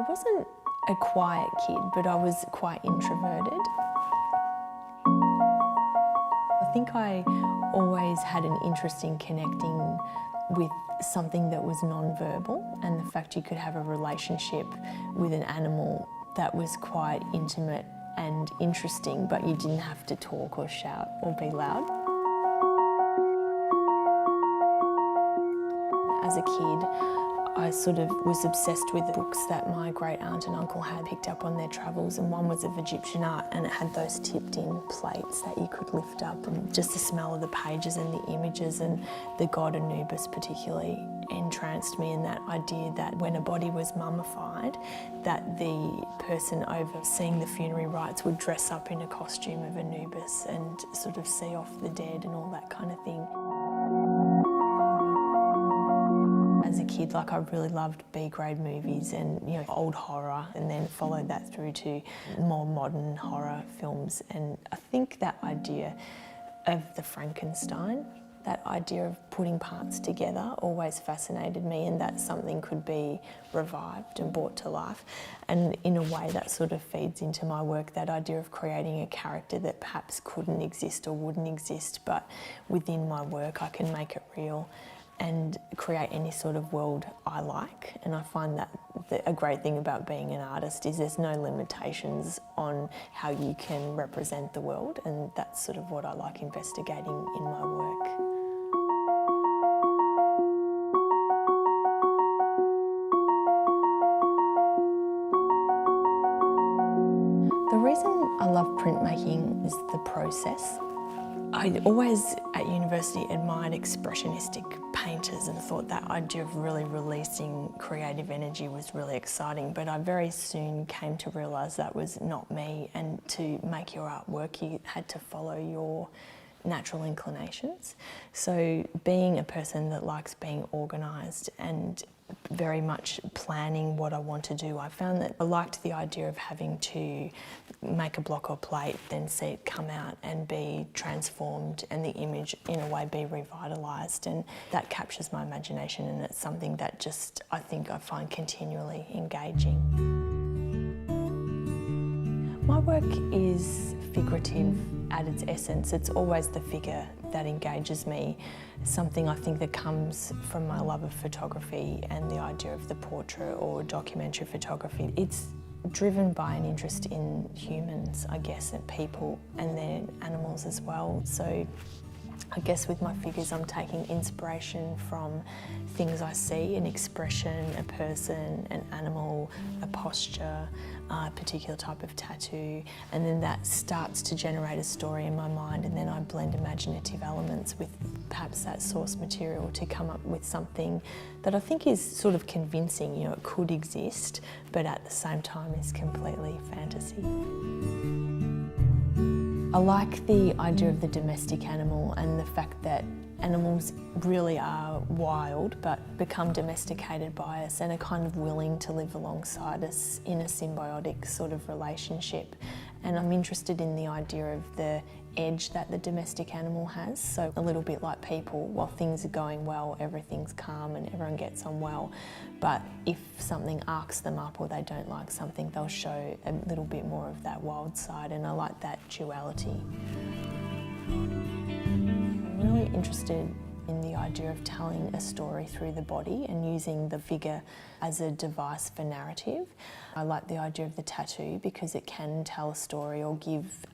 wasn't a quiet kid, but I was quite introverted. I think I always had an interest in connecting with something that was non-verbal, and the fact you could have a relationship with an animal that was quite intimate and interesting, but you didn't have to talk or shout or be loud. As a kid, I sort of was obsessed with books that my great aunt and uncle had picked up on their travels, and one was of Egyptian art, and it had those tipped in plates that you could lift up, and just the smell of the pages and the images, and the god Anubis particularly entranced me, and that idea that when a body was mummified, that the person overseeing the funerary rites would dress up in a costume of Anubis and sort of see off the dead and all that kind of thing. As a kid, I really loved B-grade movies and old horror, and then followed that through to more modern horror films. And I think that idea of the Frankenstein, that idea of putting parts together, always fascinated me, and that something could be revived and brought to life. And in a way that sort of feeds into my work, that idea of creating a character that perhaps couldn't exist or wouldn't exist, but within my work I can make it real and create any sort of world I like. And I find that a great thing about being an artist is there's no limitations on how you can represent the world, and that's sort of what I like investigating in my work. The reason I love printmaking is the process. I always at university admired expressionistic painters and thought that idea of really releasing creative energy was really exciting, but I very soon came to realise that was not me, and to make your artwork you had to follow your natural inclinations. So being a person that likes being organised and very much planning what I want to do, I found that I liked the idea of having to make a block or plate, then see it come out and be transformed, and the image in a way be revitalised, and that captures my imagination, and it's something that just I find continually engaging. My work is figurative at its essence. It's always the figure that engages me, something I think that comes from my love of photography and the idea of the portrait or documentary photography. It's driven by an interest in humans, I guess, and people, and then animals as well. So I guess with my figures I'm taking inspiration from things I see, an expression, a person, an animal, a posture, a particular type of tattoo, and then that starts to generate a story in my mind, and then I blend imaginative elements with perhaps that source material to come up with something that I think is sort of convincing, it could exist, but at the same time is completely fantasy. I like the idea of the domestic animal and the fact that animals really are wild but become domesticated by us and are kind of willing to live alongside us in a symbiotic sort of relationship. And I'm interested in the idea of the edge that the domestic animal has. So a little bit like people, while things are going well, everything's calm and everyone gets on well. But if something arcs them up or they don't like something, they'll show a little bit more of that wild side, and I like that duality. I'm really interested in the idea of telling a story through the body and using the figure as a device for narrative. I like the idea of the tattoo because it can tell a story or give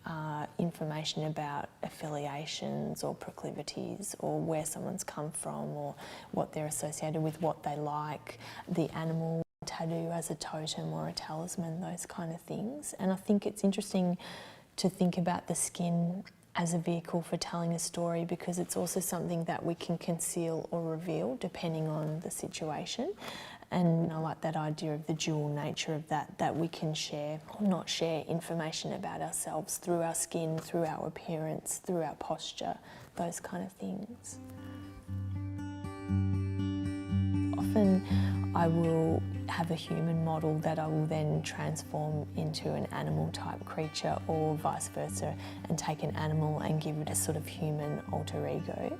information about affiliations or proclivities or where someone's come from or what they're associated with, what they like, the animal tattoo as a totem or a talisman, those kind of things. And I think it's interesting to think about the skin as a vehicle for telling a story, because it's also something that we can conceal or reveal depending on the situation. And I like that idea of the dual nature of that we can share or not share information about ourselves through our skin, through our appearance, through our posture, those kind of things. Often I will have a human model that I will then transform into an animal type creature, or vice versa, and take an animal and give it a sort of human alter ego.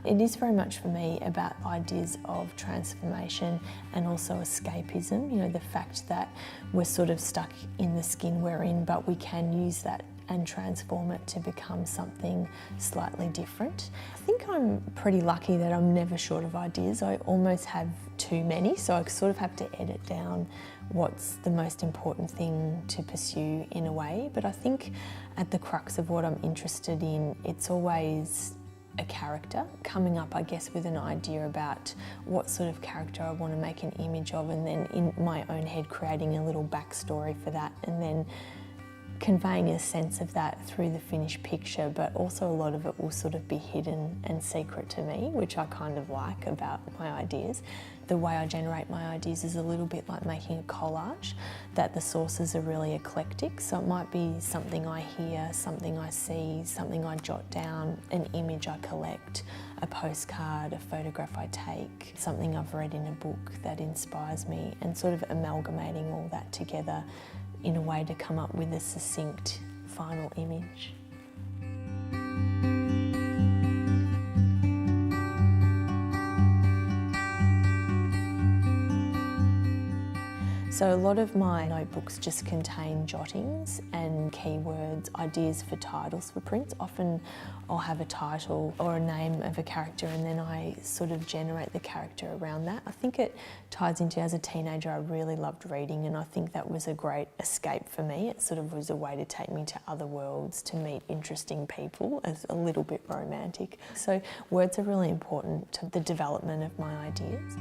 It is very much for me about ideas of transformation and also escapism, you know, the fact that we're sort of stuck in the skin we're in, but we can use that and transform it to become something slightly different. I think I'm pretty lucky that I'm never short of ideas. I almost have too many, so I sort of have to edit down what's the most important thing to pursue in a way. But I think at the crux of what I'm interested in, it's always a character, coming up, I guess, with an idea about what sort of character I want to make an image of, and then in my own head creating a little backstory for that, and then conveying a sense of that through the finished picture, but also a lot of it will sort of be hidden and secret to me, which I kind of like about my ideas. The way I generate my ideas is a little bit like making a collage, that the sources are really eclectic, so it might be something I hear, something I see, something I jot down, an image I collect, a postcard, a photograph I take, something I've read in a book that inspires me, and sort of amalgamating all that together in a way to come up with a succinct final image. So a lot of my notebooks just contain jottings and keywords, ideas for titles for prints. Often I'll have a title or a name of a character, and then I sort of generate the character around that. I think it ties into, as a teenager, I really loved reading, and I think that was a great escape for me. It sort of was a way to take me to other worlds, to meet interesting people, as a little bit romantic. So words are really important to the development of my ideas.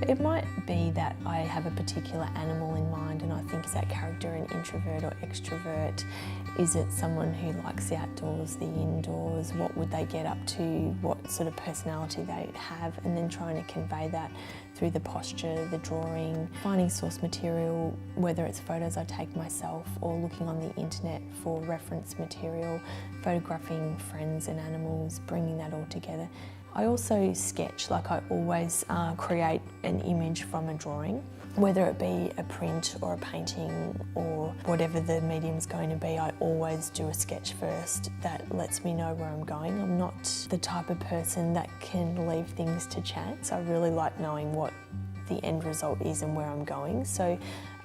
It might be that I have a particular animal in mind, and I think, is that character an introvert or extrovert? Is it someone who likes the outdoors, the indoors? What would they get up to? What sort of personality they have? And then trying to convey that through the posture, the drawing, finding source material, whether it's photos I take myself or looking on the internet for reference material, photographing friends and animals, bringing that all together. I also sketch, like I always create an image from a drawing, whether it be a print or a painting or whatever the medium's going to be. I always do a sketch first that lets me know where I'm going. I'm not the type of person that can leave things to chance. I really like knowing what the end result is and where I'm going. So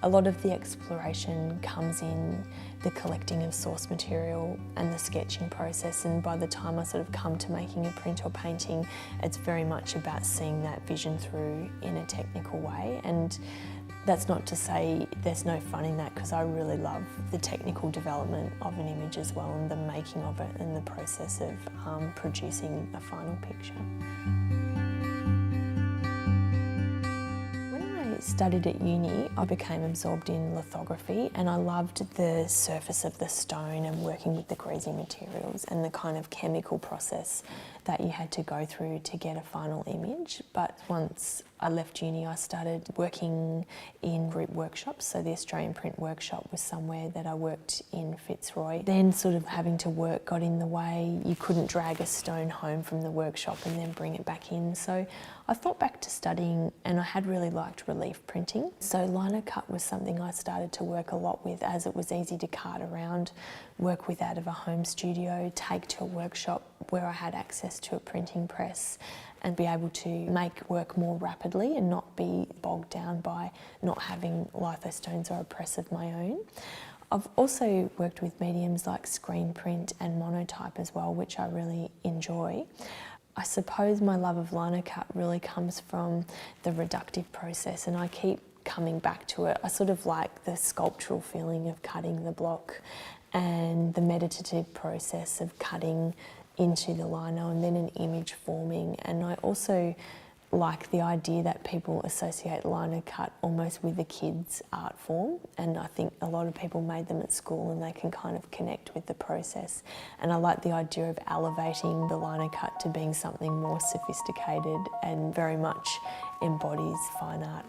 a lot of the exploration comes in the collecting of source material and the sketching process, and by the time I sort of come to making a print or painting, it's very much about seeing that vision through in a technical way. And that's not to say there's no fun in that, because I really love the technical development of an image as well, and the making of it and the process of producing a final picture. Studied at uni, I became absorbed in lithography, and I loved the surface of the stone and working with the greasy materials and the kind of chemical process that you had to go through to get a final image. But once I left uni, I started working in group workshops. So the Australian Print Workshop was somewhere that I worked in Fitzroy. Then sort of having to work got in the way. You couldn't drag a stone home from the workshop and then bring it back in. So I thought back to studying, and I had really liked relief printing. So lino cut was something I started to work a lot with, as it was easy to cart around, work with out of a home studio, take to a workshop where I had access to a printing press, and be able to make work more rapidly and not be bogged down by not having litho stones or a press of my own. I've also worked with mediums like screen print and monotype as well, which I really enjoy. I suppose my love of lino cut really comes from the reductive process, and I keep coming back to it. I sort of like the sculptural feeling of cutting the block and the meditative process of cutting into the lino and then an image forming. And I also like the idea that people associate lino cut almost with the kids' art form, and I think a lot of people made them at school and they can kind of connect with the process. And I like the idea of elevating the lino cut to being something more sophisticated and very much embodies fine art.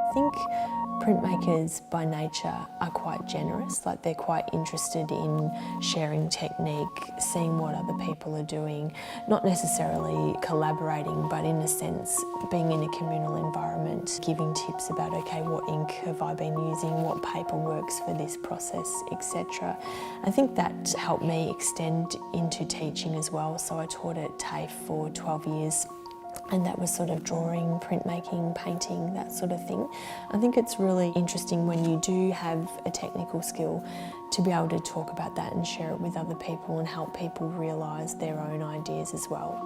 I think Printmakers by nature are quite generous, like they're quite interested in sharing technique, seeing what other people are doing, not necessarily collaborating, but in a sense being in a communal environment, giving tips about, okay, what ink have I been using, what paper works for this process, etc. I think that helped me extend into teaching as well, so I taught at TAFE for 12 years. And that was sort of drawing, printmaking, painting, that sort of thing. I think it's really interesting when you do have a technical skill to be able to talk about that and share it with other people and help people realise their own ideas as well.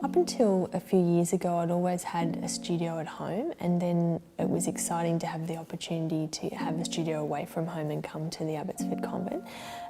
Up until a few years ago, I'd always had a studio at home, and then it was exciting to have the opportunity to have a studio away from home and come to the Abbotsford Convent.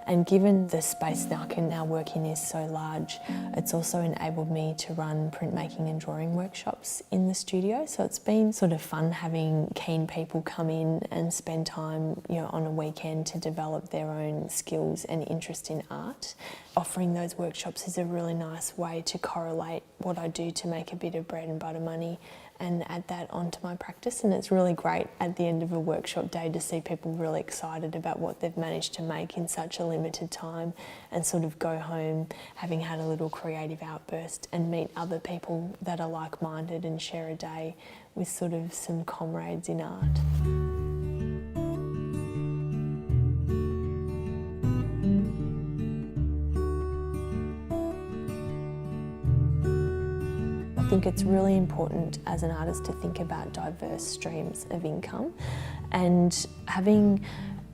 And given the space that I can now work in is so large, it's also enabled me to run printmaking and drawing workshops in the studio. So it's been sort of fun having keen people come in and spend time, on a weekend to develop their own skills and interest in art. Offering those workshops is a really nice way to correlate what I do to make a bit of bread and butter money and add that onto my practice. And it's really great at the end of a workshop day to see people really excited about what they've managed to make in such a limited time, and sort of go home having had a little creative outburst and meet other people that are like-minded and share a day with sort of some comrades in art. I think it's really important as an artist to think about diverse streams of income, and having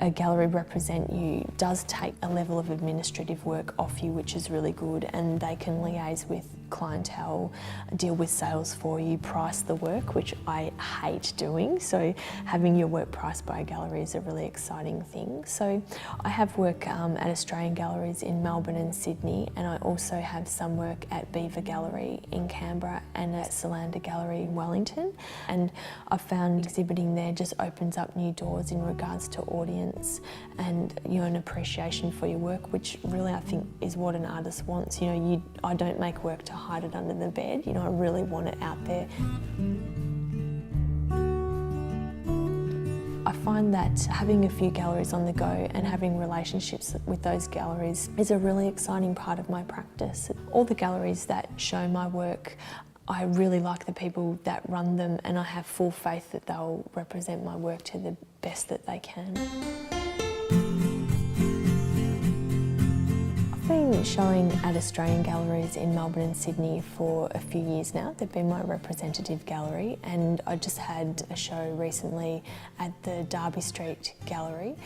a gallery represent you does take a level of administrative work off you, which is really good, and they can liaise with clientele, deal with sales for you, price the work, which I hate doing. So having your work priced by a gallery is a really exciting thing. So I have work at Australian galleries in Melbourne and Sydney, and I also have some work at Beaver Gallery in Canberra and at Solander Gallery in Wellington. And I've found exhibiting there just opens up new doors in regards to audience and an appreciation for your work, which really I think is what an artist wants. I don't make work to hide it under the bed. I really want it out there. I find that having a few galleries on the go and having relationships with those galleries is a really exciting part of my practice. All the galleries that show my work, I really like the people that run them, and I have full faith that they'll represent my work to the best that they can. I've been showing at Australian galleries in Melbourne and Sydney for a few years now. They've been my representative gallery, and I just had a show recently at the Derby Street Gallery.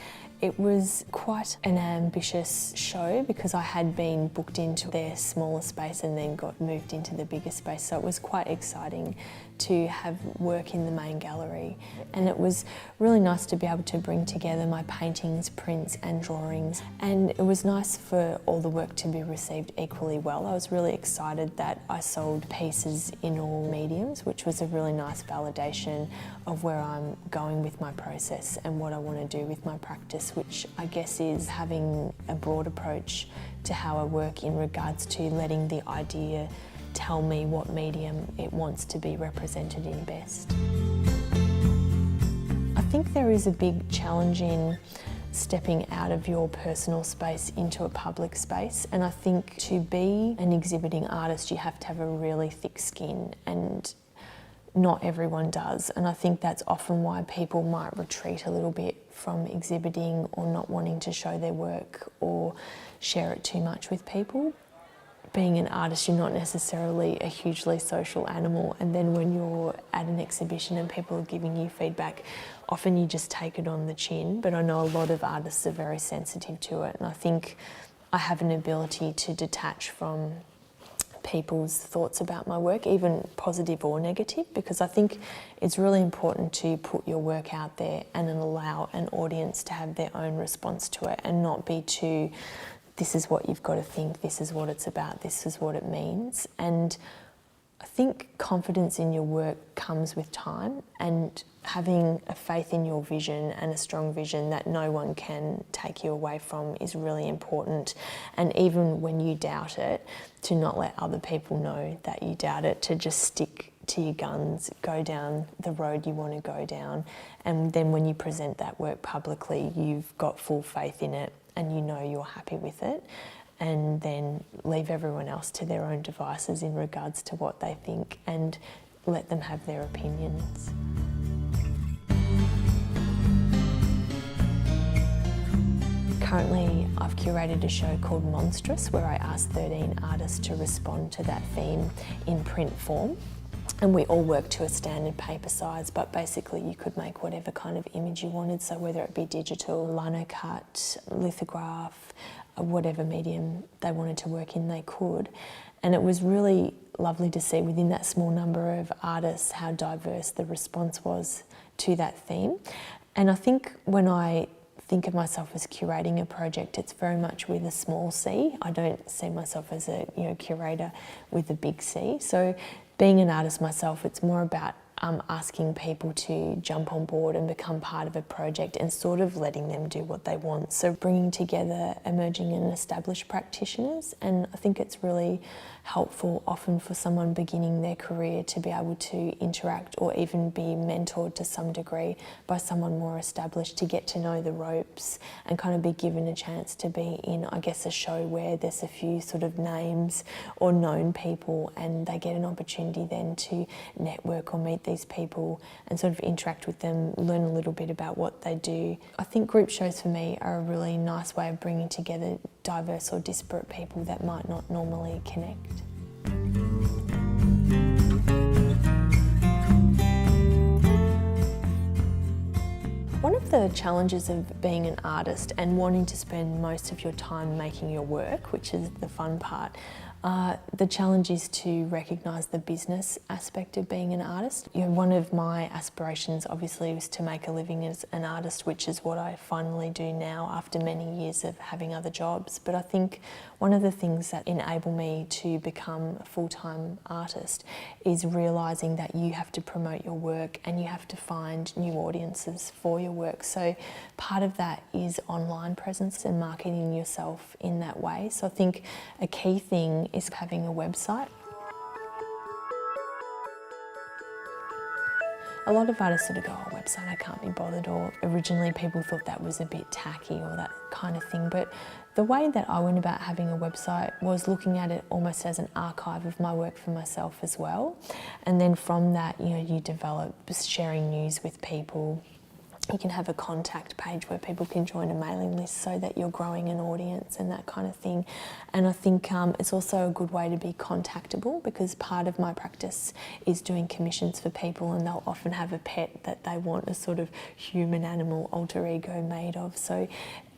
It was quite an ambitious show because I had been booked into their smaller space and then got moved into the bigger space, so it was quite exciting to have work in the main gallery. And it was really nice to be able to bring together my paintings, prints and drawings, and it was nice for all the work to be received equally well. I was really excited that I sold pieces in all mediums, which was a really nice validation of where I'm going with my process and what I want to do with my practice, which I guess is having a broad approach to how I work in regards to letting the idea tell me what medium it wants to be represented in best. I think there is a big challenge in stepping out of your personal space into a public space, and I think to be an exhibiting artist you have to have a really thick skin, and not everyone does, and I think that's often why people might retreat a little bit from exhibiting or not wanting to show their work or share it too much with people. Being an artist, you're not necessarily a hugely social animal, and then when you're at an exhibition and people are giving you feedback, often you just take it on the chin. But I know a lot of artists are very sensitive to it, and I think I have an ability to detach from people's thoughts about my work, even positive or negative, because I think it's really important to put your work out there and then allow an audience to have their own response to it, and not be too, this is what you've got to think, this is what it's about, this is what it means. And I think confidence in your work comes with time, and having a faith in your vision and a strong vision that no one can take you away from is really important. And even when you doubt it, to not let other people know that you doubt it, to just stick to your guns, go down the road you want to go down. And then when you present that work publicly, you've got full faith in it and you know you're happy with it. And then leave everyone else to their own devices in regards to what they think and let them have their opinions. Currently, I've curated a show called Monstrous, where I asked 13 artists to respond to that theme in print form. And we all work to a standard paper size, but basically you could make whatever kind of image you wanted. So whether it be digital, lino cut, lithograph, whatever medium they wanted to work in, they could. And it was really lovely to see within that small number of artists how diverse the response was to that theme. And I think when I think of myself as curating a project, it's very much with a small C. I don't see myself as a curator with a big C. So being an artist myself, it's more about asking people to jump on board and become part of a project and sort of letting them do what they want. So bringing together emerging and established practitioners, and I think it's really helpful often for someone beginning their career to be able to interact or even be mentored to some degree by someone more established, to get to know the ropes and kind of be given a chance to be in, I guess, a show where there's a few sort of names or known people, and they get an opportunity then to network or meet these people and sort of interact with them, learn a little bit about what they do. I think group shows for me are a really nice way of bringing together diverse or disparate people that might not normally connect. One of the challenges of being an artist and wanting to spend most of your time making your work, which is the fun part, the challenge is to recognise the business aspect of being an artist. One of my aspirations obviously was to make a living as an artist, which is what I finally do now after many years of having other jobs. But I think one of the things that enable me to become a full-time artist is realising that you have to promote your work and you have to find new audiences for your work. So part of that is online presence and marketing yourself in that way. So I think a key thing is having a website. A lot of artists sort of go, oh, website, I can't be bothered, or originally people thought that was a bit tacky or that kind of thing. But the way that I went about having a website was looking at it almost as an archive of my work for myself as well. And then from that, you develop sharing news with people. You can have a contact page where people can join a mailing list so that you're growing an audience and that kind of thing. And I think it's also a good way to be contactable, because part of my practice is doing commissions for people, and they'll often have a pet that they want a sort of human animal alter ego made of. So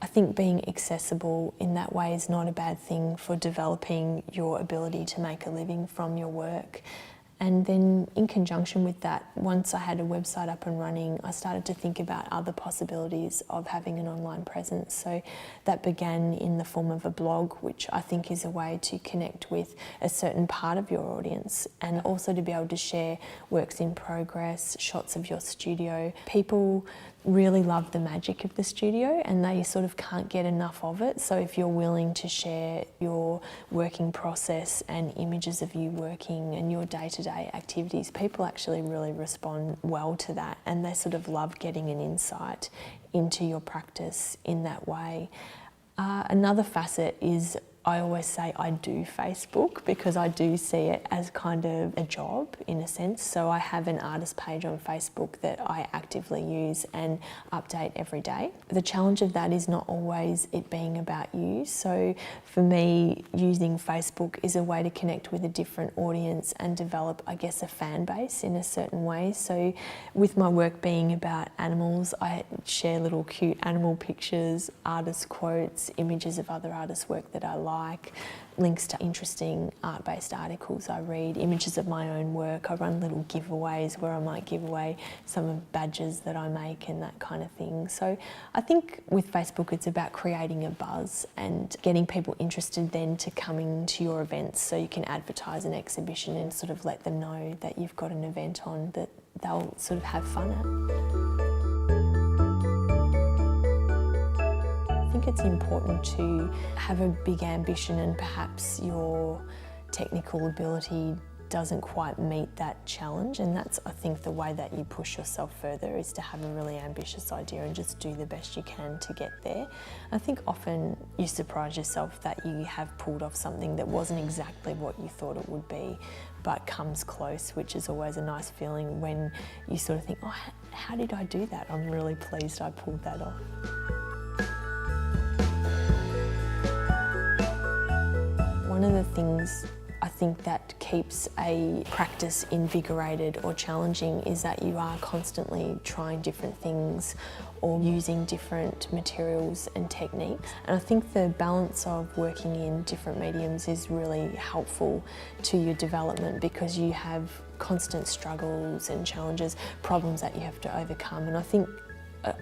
I think being accessible in that way is not a bad thing for developing your ability to make a living from your work. And then in conjunction with that, once I had a website up and running, I started to think about other possibilities of having an online presence. So that began in the form of a blog, which I think is a way to connect with a certain part of your audience, and also to be able to share works in progress, shots of your studio. People really love the magic of the studio and they sort of can't get enough of it. So if you're willing to share your working process and images of you working and your day-to-day activities, people actually really respond well to that, and they sort of love getting an insight into your practice in that way. Another facet is, I always say I do Facebook, because I do see it as kind of a job in a sense. So I have an artist page on Facebook that I actively use and update every day. The challenge of that is not always it being about you. So for me, using Facebook is a way to connect with a different audience and develop, I guess, a fan base in a certain way. So with my work being about animals, I share little cute animal pictures, artist quotes, images of other artists' work that I like. like, links to interesting art-based articles I read, images of my own work. I run little giveaways where I might give away some of badges that I make and that kind of thing. So I think with Facebook it's about creating a buzz and getting people interested then to coming to your events, so you can advertise an exhibition and sort of let them know that you've got an event on that they'll sort of have fun at. I think it's important to have a big ambition, and perhaps your technical ability doesn't quite meet that challenge, and that's, I think, the way that you push yourself further, is to have a really ambitious idea and just do the best you can to get there. I think often you surprise yourself that you have pulled off something that wasn't exactly what you thought it would be, but comes close, which is always a nice feeling when you sort of think, oh, how did I do that? I'm really pleased I pulled that off. One of the things I think that keeps a practice invigorated or challenging is that you are constantly trying different things or using different materials and techniques. And I think the balance of working in different mediums is really helpful to your development, because you have constant struggles and challenges, problems that you have to overcome. And I think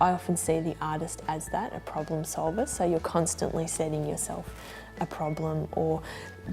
I often see the artist as that, a problem solver. So you're constantly setting yourself a problem or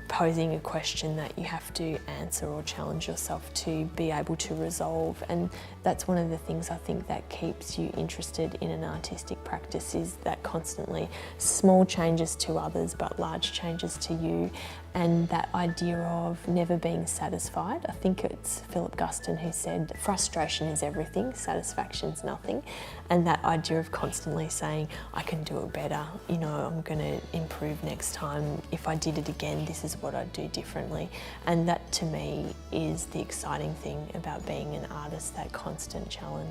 posing a question that you have to answer or challenge yourself to be able to resolve. And that's one of the things I think that keeps you interested in an artistic practice, is that constantly small changes to others but large changes to you, and that idea of never being satisfied. I think it's Philip Guston who said, frustration is everything, satisfaction's nothing. And that idea of constantly saying, I can do it better, you know, I'm going to improve next time. If I did it again, this is what I'd do differently. And that, to me, is the exciting thing about being an artist, that constant challenge.